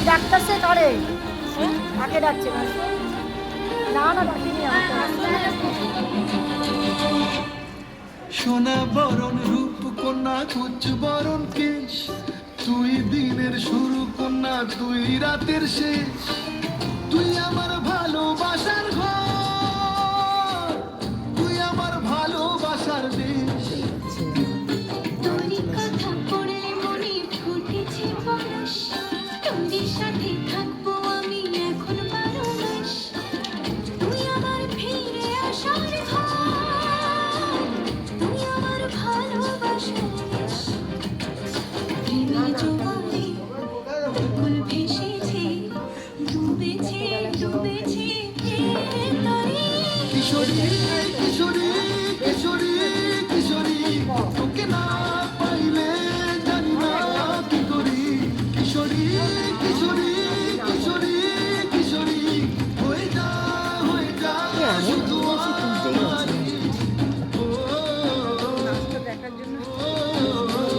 ডাকতেছে তরে আগে ডাকছে না না ডাকিনি সোনা বরণ রূপ কন্যা কুচ বরণ কেশ, তুই দিনের শুরু কন্যা তুই রাতের শেষ, তুই আমার ভালোবাসার ঘর, তুই আমার ভালোবাসার দেশ। সাথে থাকবো আমি এখন 12 মাস, তুই আমার ফিরে আসার ঘর, তুই আমার ভালোবাসার দেশ। প্রেমের জোয়ারে বুকুল ভেসেছে, ডুবেছে ডুবেছে তরে। কিশোরী কিশোরী কিশোরী কিশোরী, তোকে না পাইলে জানি না কি করি। কিশোরী কিশোরী কিশোরী কিশোরী, হয়ে যা শুধু আমারই। দেখার জন্য আমার